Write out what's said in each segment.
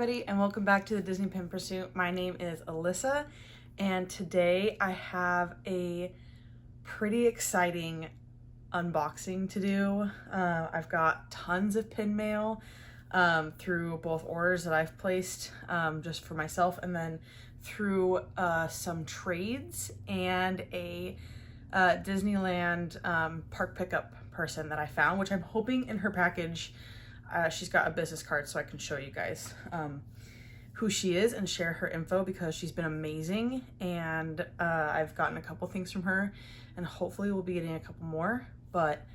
everybody, and welcome back to the Disney Pin Pursuit. My name is Alyssa, and today I have a pretty exciting unboxing to do. I've got tons of pin mail through both orders that I've placed just for myself, and then through some trades and a Disneyland park pickup person that I found, which I'm hoping in her package she's got a business card so I can show you guys who she is and share her info, because she's been amazing, and I've gotten a couple things from her and hopefully we'll be getting a couple more. But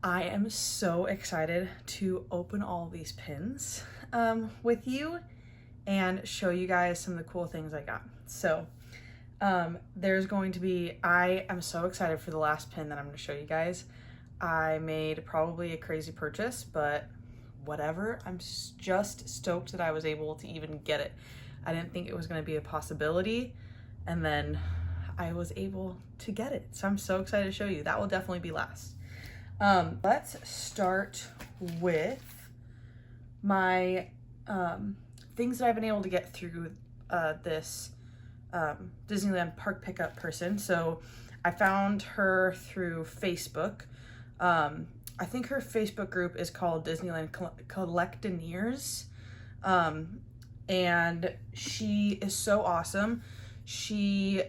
I am so excited to open all these pins with you and show you guys some of the cool things I got. So there's going to be, I am so excited for the last pin that I'm going to show you guys. I made probably a crazy purchase, but whatever. I'm just stoked that I was able to even get it. I didn't think it was going to be a possibility, and then I was able to get it. So I'm so excited to show you. That will definitely be last. Let's start with my things that I've been able to get through this Disneyland park pickup person. So I found her through Facebook. I think her Facebook group is called Disneyland Collectineers. And she is so awesome. She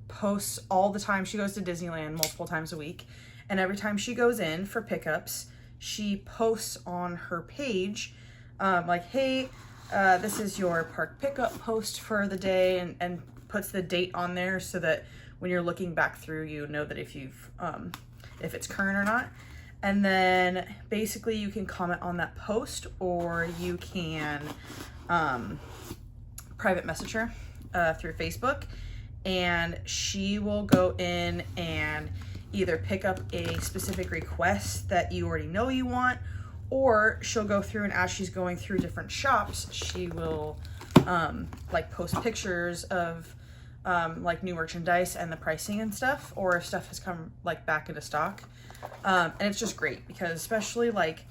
posts all the time. She goes to Disneyland multiple times a week. And every time she goes in for pickups, she posts on her page, like, hey, this is your park pickup post for the day, and puts the date on there so that when you're looking back through, you know that if you've, if it's current or not. And then basically you can comment on that post, or you can private message her through Facebook, and she will go in and either pick up a specific request that you already know you want, or she'll go through, and as she's going through different shops, she will like post pictures of like new merchandise and the pricing and stuff, or if stuff has come like back into stock. And it's just great, because especially like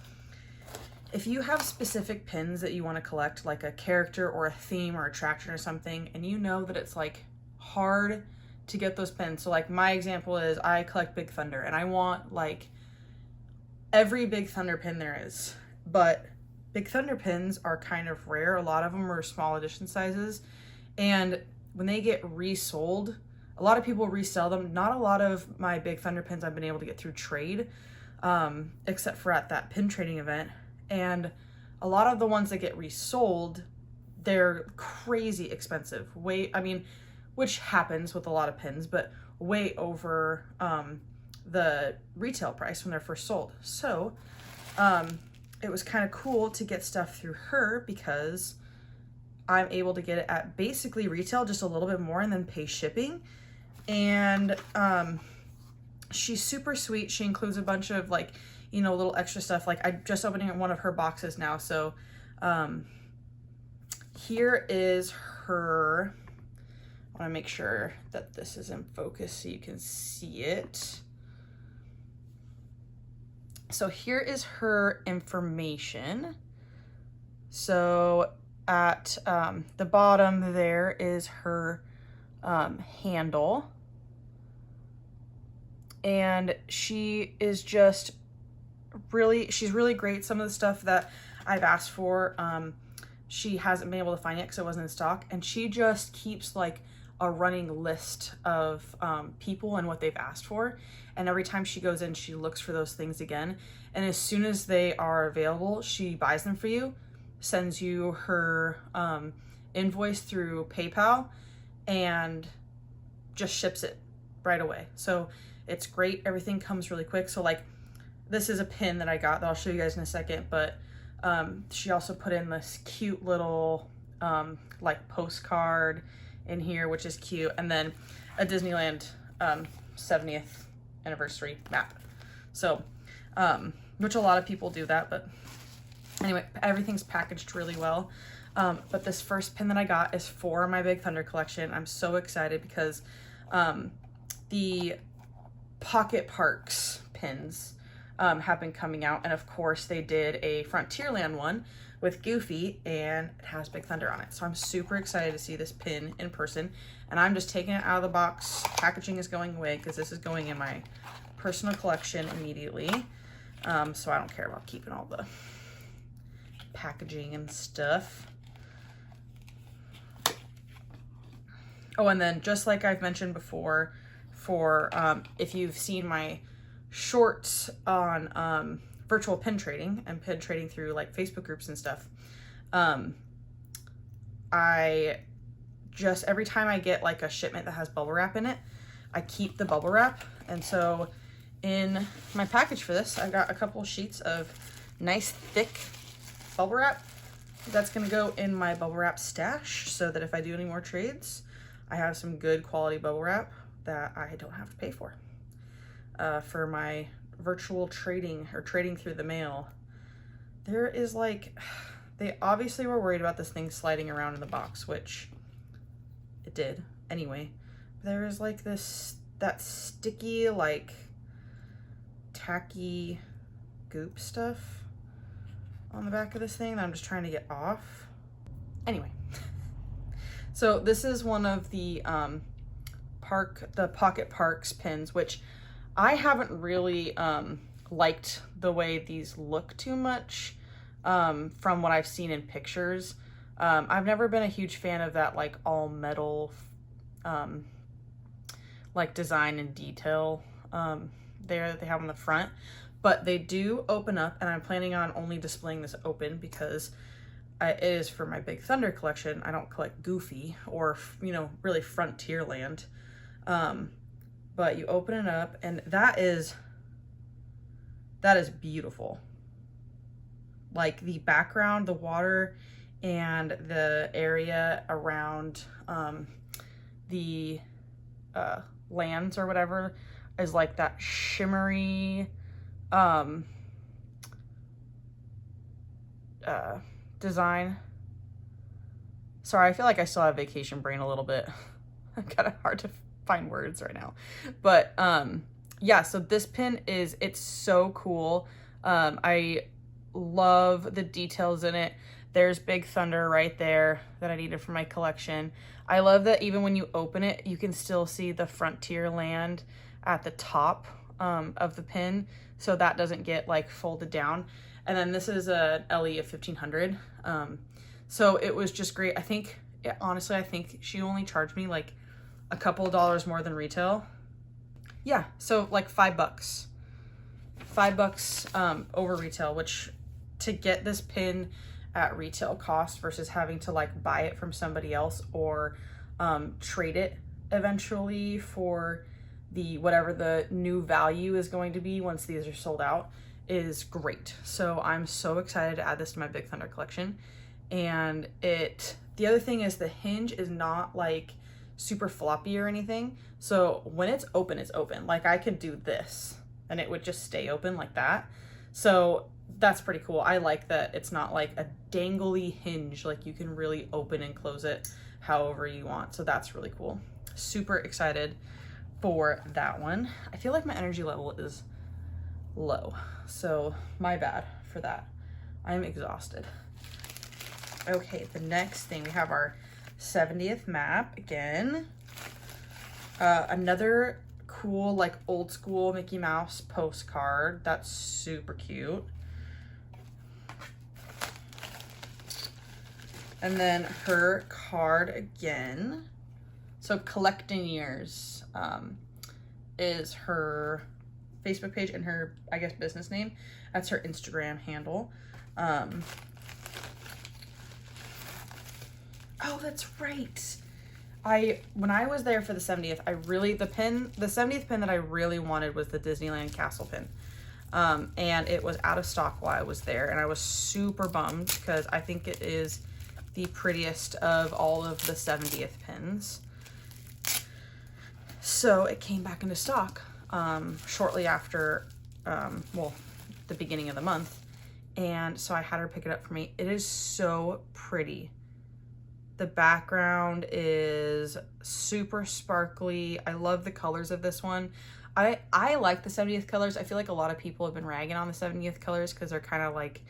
if you have specific pins that you want to collect, like a character or a theme or attraction or something, and you know that it's like hard to get those pins. So like my example is I collect Big Thunder, and I want like every Big Thunder pin there is, but Big Thunder pins are kind of rare. A lot of them are small edition sizes, and when they get resold, a lot of people resell them. Not a lot of my Big Thunder pins I've been able to get through trade, except for at that pin trading event. And a lot of the ones that get resold, they're crazy expensive. I mean, which happens with a lot of pins, but way over the retail price when they're first sold. So it was kind of cool to get stuff through her, because I'm able to get it at basically retail, just a little bit more, and then pay shipping. And she's super sweet. She includes a bunch of like, you know, little extra stuff. Like I'm just opening one of her boxes now. So here is her, I want to make sure that this is in focus so you can see it. So here is her information. So at the bottom there is her handle, and she is just she's really great. Some of the stuff that I've asked for, she hasn't been able to find it because it wasn't in stock, and she just keeps like a running list of people and what they've asked for, and every time she goes in, she looks for those things again, and as soon as they are available, she buys them for you, sends you her invoice through PayPal, and just ships it right away. So it's great. Everything comes really quick. So like this is a pin that I got that I'll show you guys in a second, but she also put in this cute little like postcard in here, which is cute, and then a Disneyland 70th anniversary map. So which a lot of people do that, but anyway, everything's packaged really well. But this first pin that I got is for my Big Thunder collection. I'm so excited because the Pocket Parks pins have been coming out, and of course they did a Frontierland one, with Goofy, and it has Big Thunder on it. So I'm super excited to see this pin in person, and I'm just taking it out of the box. Packaging is going away because this is going in my personal collection immediately. So I don't care about keeping all the packaging and stuff. Oh, and then just like I've mentioned before, for if you've seen my shorts on virtual pin trading and pin trading through like Facebook groups and stuff, I just, every time I get like a shipment that has bubble wrap in it, I keep the bubble wrap. And so in my package for this, I got a couple sheets of nice thick bubble wrap. That's gonna go in my bubble wrap stash so that if I do any more trades, I have some good quality bubble wrap that I don't have to pay for my virtual trading or trading through the mail. There is like, they obviously were worried about this thing sliding around in the box, which it did anyway. There is like that sticky, like tacky goop stuff on the back of this thing that I'm just trying to get off. Anyway, so this is one of the Pocket Parks pins, which I haven't really liked the way these look too much from what I've seen in pictures. I've never been a huge fan of that like all metal like design and detail there that they have on the front, but they do open up, and I'm planning on only displaying this open because it is for my Big Thunder collection. I don't collect Goofy or, you know, really Frontierland. But you open it up, and that is beautiful. Like the background, the water, and the area around the lands or whatever is like that shimmery design. Sorry, I feel like I still have vacation brain a little bit. I'm kind of hard to find words right now, but yeah, so this pin it's so cool. I love the details in it. There's Big Thunder right there that I needed for my collection. I love that even when you open it, you can still see the Frontierland at the top of the pin, so that doesn't get like folded down. And then this is a LE of 1500. So it was just great. I think, honestly, I think she only charged me like a couple of dollars more than retail. Yeah, so like $5. $5 over retail, which to get this pin at retail cost versus having to like buy it from somebody else or trade it eventually for the whatever the new value is going to be once these are sold out is great. So I'm so excited to add this to my Big Thunder collection. And the other thing is the hinge is not like super floppy or anything. So when it's open, it's open. Like I could do this and it would just stay open like that. So that's pretty cool. I like that it's not like a dangly hinge. Like you can really open and close it however you want. So that's really cool. Super excited for that one. I feel like my energy level is low, so my bad for that. I'm exhausted. Okay, the next thing, we have our 70th map again. Another cool, like old school Mickey Mouse postcard. That's super cute. And then her card again. So Collecting Years is her Facebook page and her, I guess, business name. That's her Instagram handle. Oh, that's right. When I was there for the 70th, the 70th pin that I really wanted was the Disneyland Castle pin. And it was out of stock while I was there, and I was super bummed because I think it is the prettiest of all of the 70th pins. So it came back into stock shortly after, the beginning of the month. And so I had her pick it up for me. It is so pretty. The background is super sparkly. I love the colors of this one. I like the 70th colors. I feel like a lot of people have been ragging on the 70th colors because they're kind of like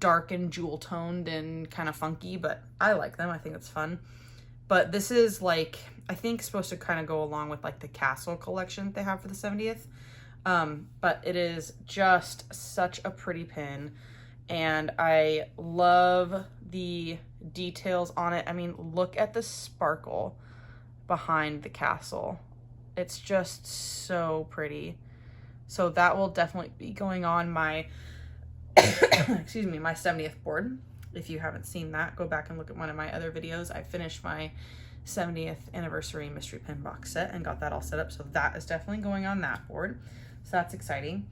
dark and jewel toned and kind of funky, but I like them. I think it's fun. But this is like, I think supposed to kind of go along with like the castle collection that they have for the 70th. But it is just such a pretty pin, and I love the details on it. I mean, look at the sparkle behind the castle. It's just so pretty. So that will definitely be going on my excuse me, my 70th board. If you haven't seen that, go back and look at one of my other videos. I finished my 70th anniversary mystery pin box set and got that all set up. So that is definitely going on that board. So that's exciting.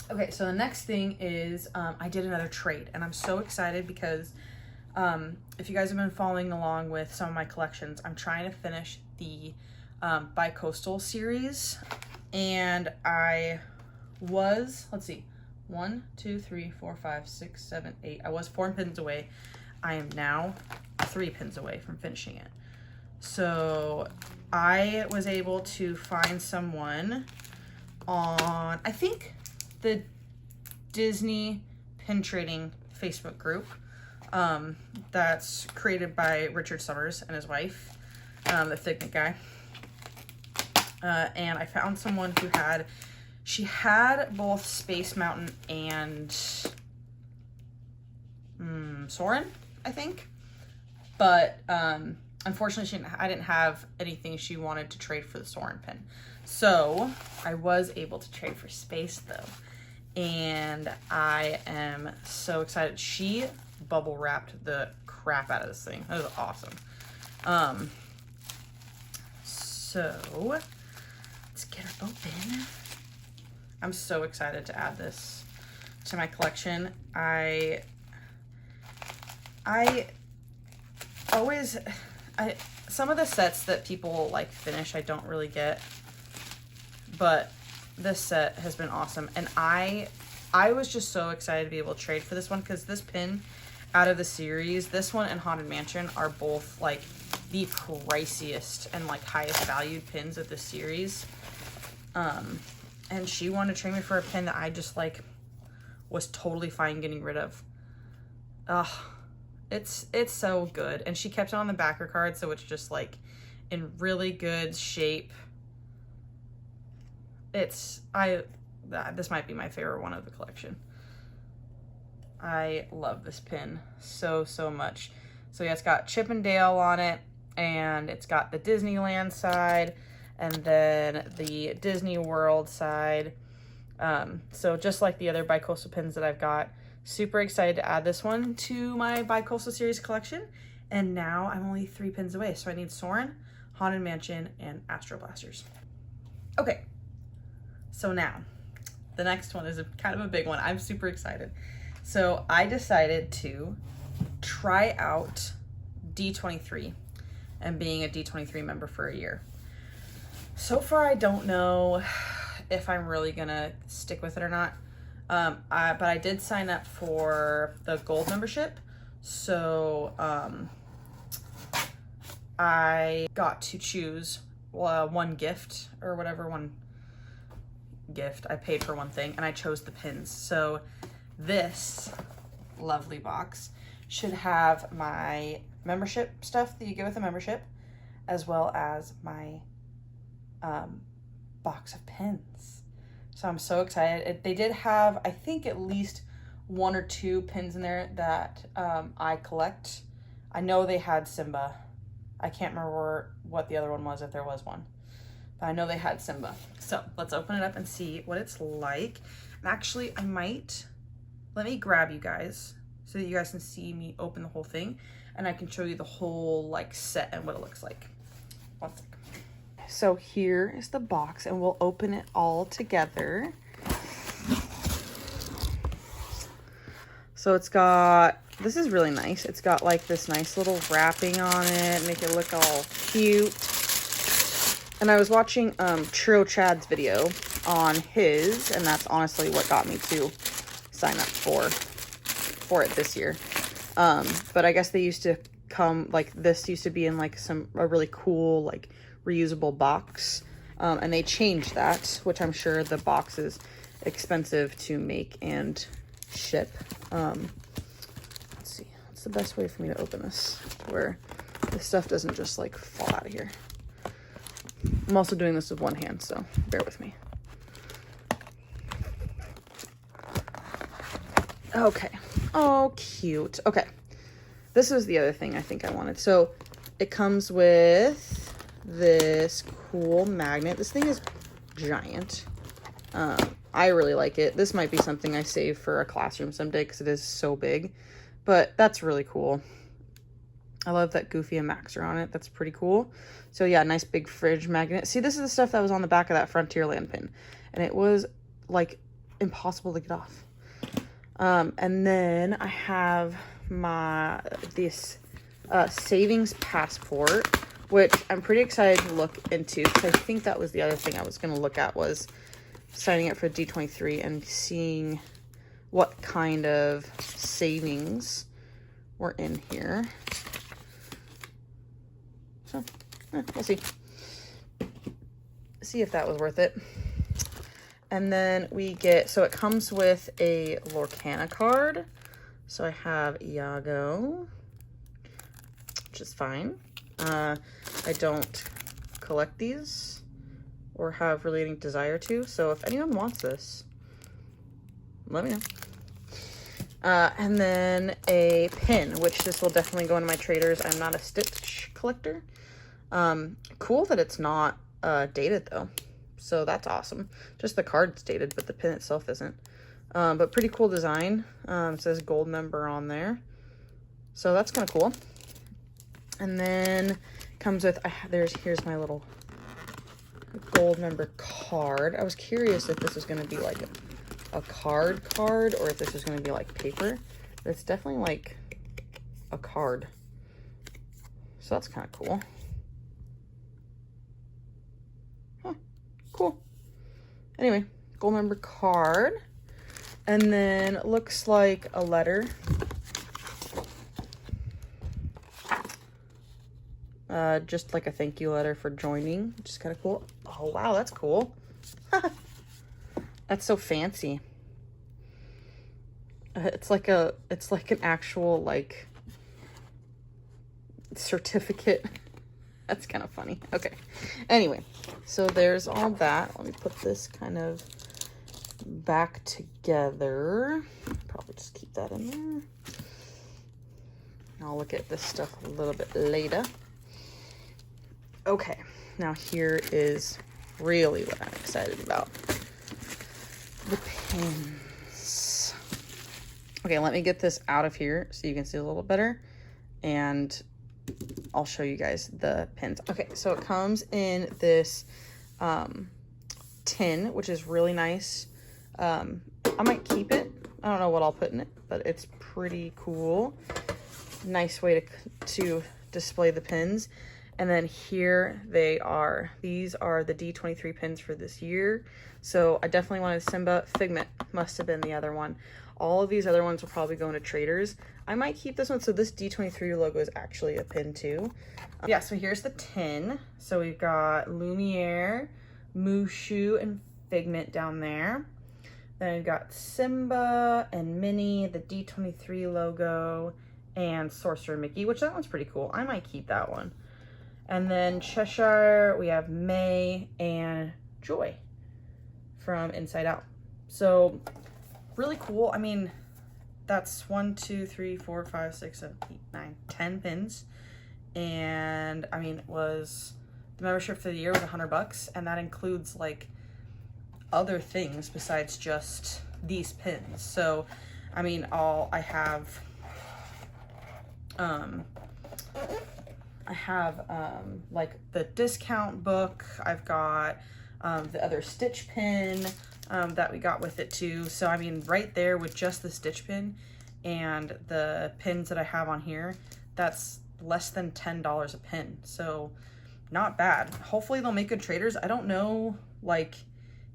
Okay, so the next thing is I did another trade, and I'm so excited because if you guys have been following along with some of my collections, I'm trying to finish the bi-coastal series, and I was, let's see, 1, 2, 3, 4, 5, 6, 7, 8. I was 4 pins away. I am now 3 pins away from finishing it. So I was able to find someone on, I think, the Disney pin trading Facebook group that's created by Richard Summers and his wife, the Figment guy. And I found someone who had, she had both Space Mountain and Soarin', I think. But unfortunately, I didn't have anything she wanted to trade for the Soarin' pin. So I was able to trade for Space though. And I am so excited. She bubble wrapped the crap out of this thing. That was awesome. So let's get her open. I'm so excited to add this to my collection. Some of the sets that people like finish, I don't really get, but this set has been awesome. And I was just so excited to be able to trade for this one, because this pin out of the series, this one and Haunted Mansion are both like the priciest and like highest valued pins of the series. And she wanted to trade me for a pin that I just like was totally fine getting rid of. It's so good. And she kept it on the backer card, so it's just like in really good shape. This might be my favorite one of the collection. I love this pin so much. So yeah, it's got Chip and Dale on it, and it's got the Disneyland side, and then the Disney World side. So just like the other bi-coastal pins that I've got, super excited to add this one to my bi-coastal series collection. And now I'm only 3 pins away. So I need Soarin', Haunted Mansion, and Astro Blasters. Okay, so now the next one is kind of a big one. I'm super excited. So I decided to try out D23 and being a D23 member for a year. So far, I don't know if I'm really gonna stick with it or not. But I did sign up for the gold membership. So I got to choose one gift or whatever, one gift. I paid for one thing and I chose the pins. So this lovely box should have my membership stuff that you get with a membership, as well as my box of pins. So I'm so excited. They did have, I think, at least 1 or 2 pins in there that I collect. I know they had Simba. I can't remember what the other one was, if there was one. But I know they had Simba. So let's open it up and see what it's like. And actually, let me grab you guys so that you guys can see me open the whole thing, and I can show you the whole like set and what it looks like. One sec. So here is the box, and we'll open it all together. So it's got, this is really nice. It's got like this nice little wrapping on it, make it look all cute. And I was watching Trio Chad's video on his, and that's honestly what got me to sign up for it this year. But I guess they used to come, like this used to be in like a really cool like reusable box, and they changed that, which I'm sure the box is expensive to make and ship. the best way for me to open this where the stuff doesn't just like fall out of here. I'm also doing this with one hand, so bear with me. Okay. Oh, cute. Okay. This is the other thing I think I wanted. So it comes with this cool magnet. This thing is giant. I really like it. This might be something I save for a classroom someday because it is so big, but that's really cool. I love that Goofy and Max are on it. That's pretty cool. So yeah, nice big fridge magnet. See, this is the stuff that was on the back of that Frontierland pin, and it was like impossible to get off. And then I have this savings passport, which I'm pretty excited to look into because I think that was the other thing I was going to look at, was signing up for D23 and seeing what kind of savings were in here. So we'll see if that was worth it. And then we get, so it comes with a Lorcana card. So I have Iago, which is fine. I don't collect these or have relating desire to. So if anyone wants this, let me know. And then a pin, which this will definitely go into my traders. I'm not a Stitch collector. Cool that it's not dated though. So that's awesome. Just the card's dated, but the pin itself isn't. But pretty cool design. It says gold member on there. So that's kind of cool. And then comes with, here's my little gold member card. I was curious if this was going to be like a card or if this was going to be like paper. But it's definitely like a card. So that's kind of cool. Cool. Anyway, gold member card. And then it looks like a letter. Just like a thank you letter for joining, which is kind of cool. Oh, wow, that's cool. That's so fancy. It's like an actual like certificate. That's kind of funny. Okay. Anyway, so there's all that. Let me put this kind of back together. Probably just keep that in there. I'll look at this stuff a little bit later. Okay. Now here is really what I'm excited about. The pins. Okay, let me get this out of here so you can see a little better. And I'll show you guys the pins. Okay, so it comes in this tin, which is really nice. I might keep it. I don't know what I'll put in it, but it's pretty cool. Nice way to display the pins. And then here they are. These are the D23 pins for this year. So I definitely wanted Simba. Figment must have been the other one. All of these other ones will probably go into traders. I might keep this one. So this D23 logo is actually a pin too. Yeah, so here's the tin. So we've got Lumiere, Mushu, and Figment down there. Then we've got Simba and Minnie, the D23 logo, and Sorcerer Mickey, which that one's pretty cool. I might keep that one. And then Cheshire, we have May and Joy from Inside Out. So really cool. I mean, that's 1, 2, 3, 4, 5, 6, 7, 8, 9, 10 pins. And I mean, the membership for the year was $100, and that includes like other things besides just these pins. So I mean, I have like the discount book. I've got the other Stitch pin that we got with it too. So I mean, right there with just the Stitch pin and the pins that I have on here, that's less than $10 a pin. So not bad. Hopefully they'll make good traders. I don't know like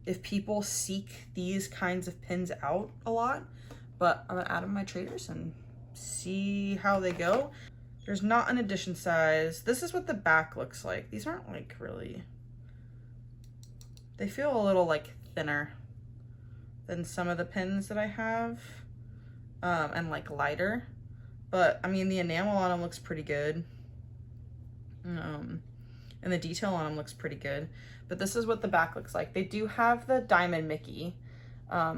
if people seek these kinds of pins out a lot, but I'm gonna add them to my traders and see how they go. There's not an edition size. This is what the back looks like. These aren't like really, they feel a little like thinner than some of the pins that I have, and like lighter. But I mean, the enamel on them looks pretty good. And the detail on them looks pretty good. But this is what the back looks like. They do have the diamond Mickey.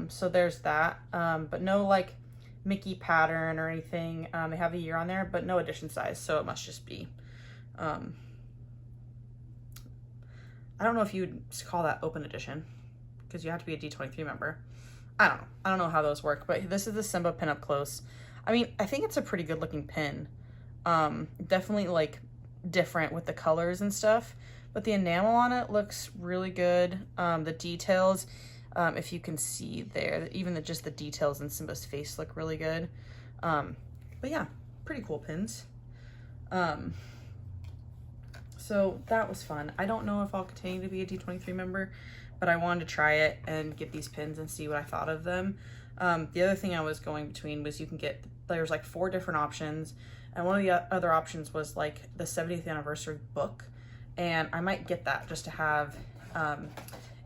So there's that. But no like Mickey pattern or anything. They have a year on there, but no edition size. So it must just be, I don't know if you'd call that open edition because you have to be a D23 member. I don't know. I don't know how those work, but this is the Simba pin up close. I mean, I think it's a pretty good looking pin. Definitely like different with the colors and stuff, but the enamel on it looks really good. The details, if you can see there, even just the details in Simba's face look really good. But yeah, pretty cool pins. So that was fun. I don't know if I'll continue to be a D23 member, but I wanted to try it and get these pins and see what I thought of them. The other thing I was going between was you can get, there's like 4 different options. And one of the other options was like the 70th anniversary book. And I might get that just to have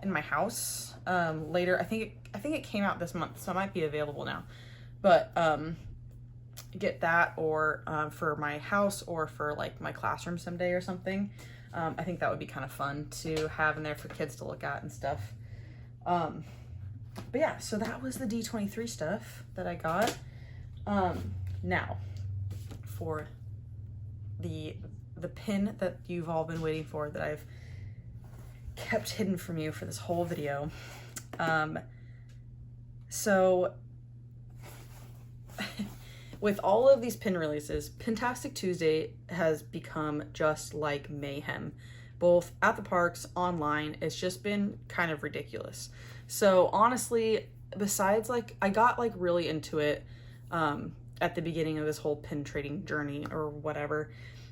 in my house later. I think it came out this month, so it might be available now. But get that or for my house or for like my classroom someday or something. I think that would be kind of fun to have in there for kids to look at and stuff. But yeah, so that was the D23 stuff that I got. Now, for the pin that you've all been waiting for that I've kept hidden from you for this whole video. So with all of these pin releases, Pintastic Tuesday has become just like mayhem, both at the parks, online. It's just been kind of ridiculous. So honestly, besides like, I got like really into it at the beginning of this whole pin trading journey or whatever,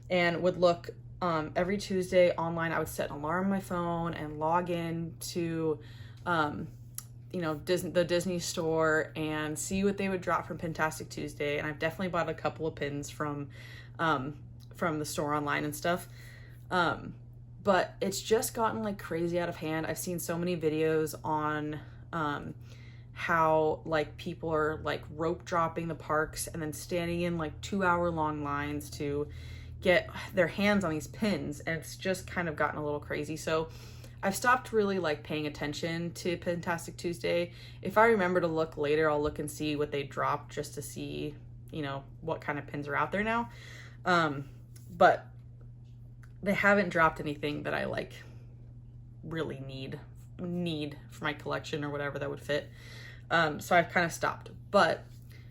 and would look every Tuesday online. I would set an alarm on my phone and log in to you know, the Disney store and see what they would drop from Pintastic Tuesday. And I've definitely bought a couple of pins from the store online and stuff. But it's just gotten like crazy out of hand. I've seen so many videos on how like people are like rope dropping the parks and then standing in like 2-hour-long lines to get their hands on these pins. And it's just kind of gotten a little crazy. So I've stopped really like paying attention to Pintastic Tuesday. If I remember to look later, I'll look and see what they dropped just to see, you know, what kind of pins are out there now. But they haven't dropped anything that I like really need for my collection or whatever that would fit. So I've kind of stopped. But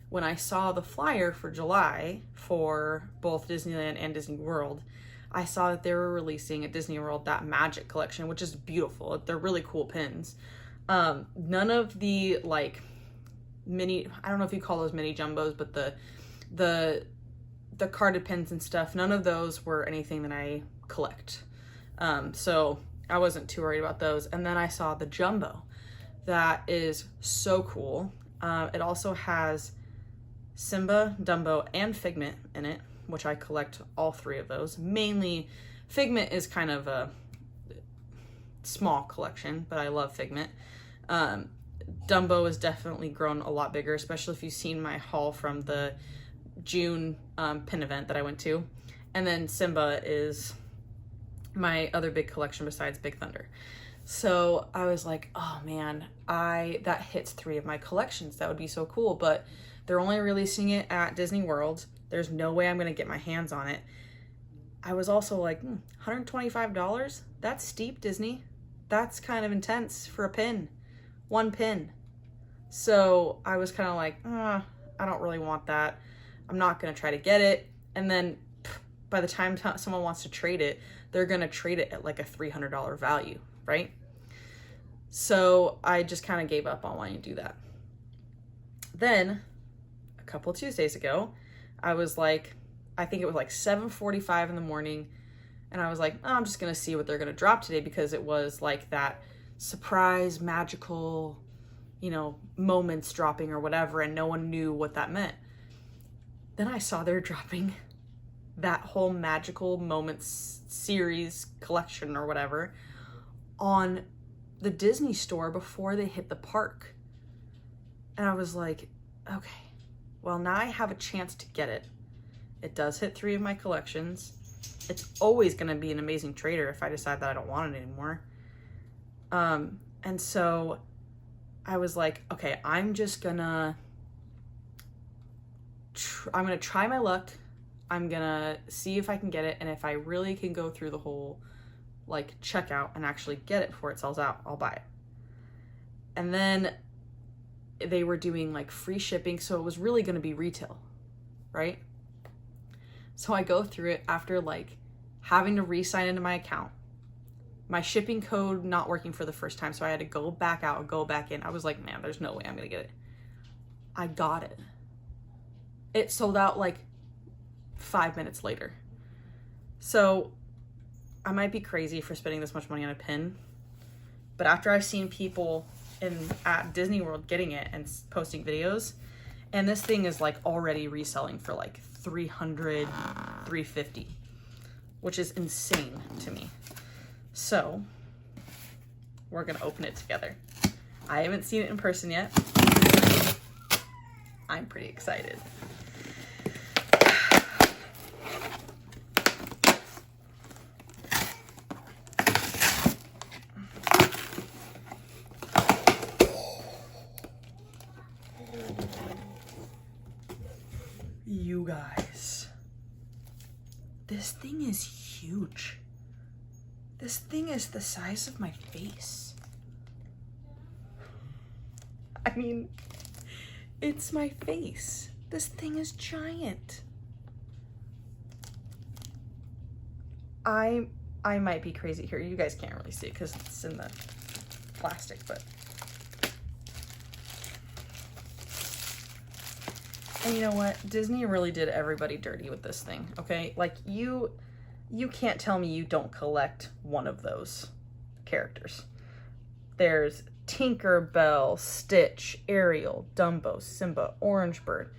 when I saw the flyer for July for both Disneyland and Disney World, I saw that they were releasing at Disney World that Magic collection, which is beautiful. They're really cool pins. None of the like mini, I don't know if you call those mini jumbos, but the carded pins and stuff, none of those were anything that I collect. So I wasn't too worried about those. And then I saw the jumbo. That is so cool. It also has Simba, Dumbo, and Figment in it, which I collect all 3 of those. Mainly, Figment is kind of a small collection, but I love Figment. Dumbo has definitely grown a lot bigger, especially if you've seen my haul from the June pin event that I went to. And then Simba is my other big collection besides Big Thunder. So I was like, oh man, that hits 3 of my collections. That would be so cool, but they're only releasing it at Disney World. There's no way I'm going to get my hands on it. I was also like, $125? That's steep, Disney. That's kind of intense for a pin. 1 pin. So I was kind of like, I don't really want that. I'm not going to try to get it. And then by the time someone wants to trade it, they're going to trade it at like a $300 value, right? So I just kind of gave up on wanting to do that. Then a couple of Tuesdays ago, I was like, I think it was like 7:45 in the morning. And I was like, oh, I'm just going to see what they're going to drop today, because it was like that surprise, magical, you know, moments dropping or whatever. And no one knew what that meant. Then I saw they're dropping that whole magical moments series collection or whatever on the Disney store before they hit the park. And I was like, okay, well, now I have a chance to get it. It does hit 3 of my collections. It's always going to be an amazing trader if I decide that I don't want it anymore. And so I was like, okay, I'm gonna try my luck. I'm gonna see if I can get it. And if I really can go through the whole like checkout and actually get it before it sells out, I'll buy it. And then they were doing like free shipping. So it was really going to be retail, right? So I go through it after like having to re-sign into my account, my shipping code not working for the first time. So I had to go back out and go back in. I was like, man, there's no way I'm going to get it. I got it. It sold out like 5 minutes later. So I might be crazy for spending this much money on a pin, but after I've seen people at Disney World getting it and posting videos, and this thing is like already reselling for like $300, $350, which is insane to me. So we're gonna open it together. I haven't seen it in person yet. I'm pretty excited. You guys, this thing is huge. This thing is the size of my face. I mean, it's my face. This thing is giant. I might be crazy here. You guys can't really see it because it's in the plastic, but and you know what? Disney really did everybody dirty with this thing, okay? Like, you can't tell me you don't collect one of those characters. There's Tinkerbell, Stitch, Ariel, Dumbo, Simba, Orange Bird,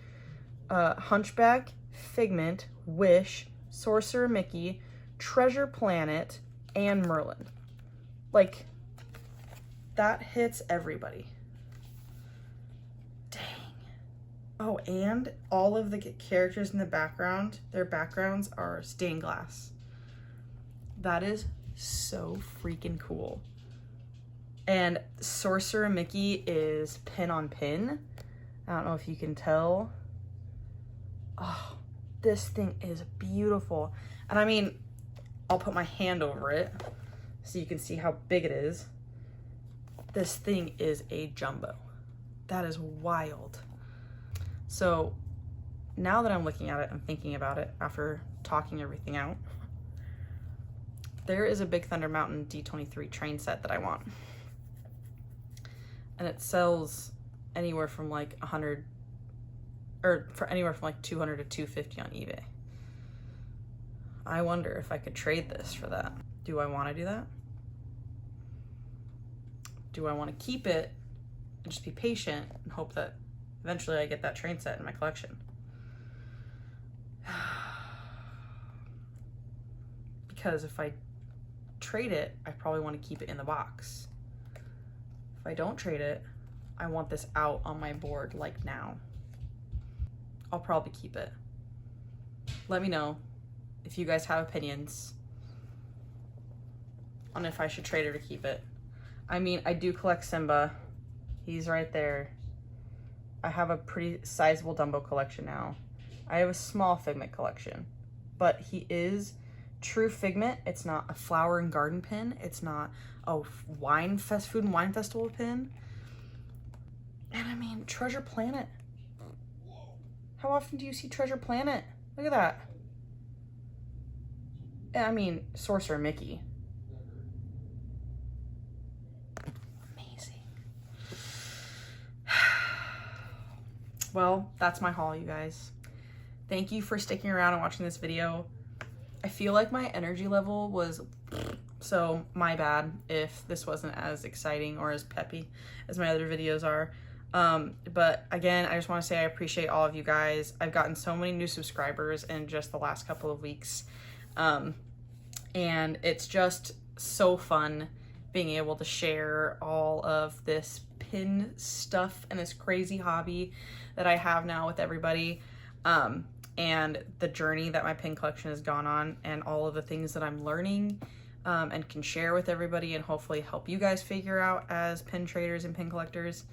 Hunchback, Figment, Wish, Sorcerer Mickey, Treasure Planet, and Merlin. Like, that hits everybody. Oh, and all of the characters in the background, their backgrounds are stained glass. That is so freaking cool. And Sorcerer Mickey is pin on pin. I don't know if you can tell. Oh, this thing is beautiful. And I mean, I'll put my hand over it so you can see how big it is. This thing is a jumbo. That is wild. So now that I'm looking at it, I'm thinking about it after talking everything out. There is a Big Thunder Mountain D23 train set that I want. And it sells anywhere from like 100, or for anywhere from like 200 to 250 on eBay. I wonder if I could trade this for that. Do I want to do that? Do I want to keep it and just be patient and hope that eventually I get that train set in my collection? Because if I trade it, I probably want to keep it in the box. If I don't trade it, I want this out on my board like now. I'll probably keep it. Let me know if you guys have opinions on if I should trade it or keep it. I mean, I do collect Simba. He's right there. I have a pretty sizable Dumbo collection now. I have a small Figment collection, but he is true Figment. It's not a flower and garden pin. It's not a food and wine festival pin. And I mean, Treasure Planet. How often do you see Treasure Planet? Look at that. And I mean, Sorcerer Mickey. Well, that's my haul, you guys. Thank you for sticking around and watching this video. I feel like my energy level was, so my bad if this wasn't as exciting or as peppy as my other videos are. But again, I just want to say I appreciate all of you guys. I've gotten so many new subscribers in just the last couple of weeks. And it's just so fun being able to share all of this pin stuff and this crazy hobby that I have now with everybody. and the journey that my pin collection has gone on, and all of the things that I'm learning and can share with everybody, and hopefully help you guys figure out as pin traders and pin collectors.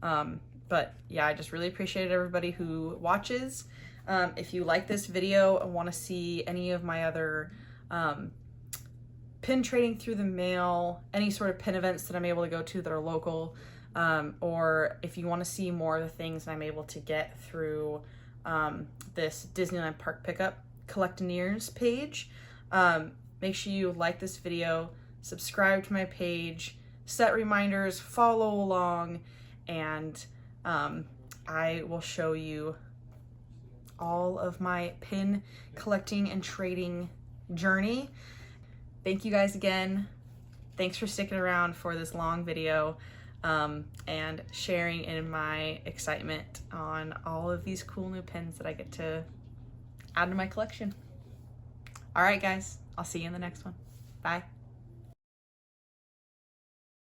But yeah, I just really appreciate everybody who watches. If you like this video and want to see any of my other pin trading through the mail, any sort of pin events that I'm able to go to that are local, or if you want to see more of the things that I'm able to get through this Disneyland Park Pickup Collectineers page, make sure you like this video, subscribe to my page, set reminders, follow along, and I will show you all of my pin collecting and trading journey. Thank you guys again. Thanks for sticking around for this long video and sharing in my excitement on all of these cool new pins that I get to add to my collection. All right, guys, I'll see you in the next one. Bye.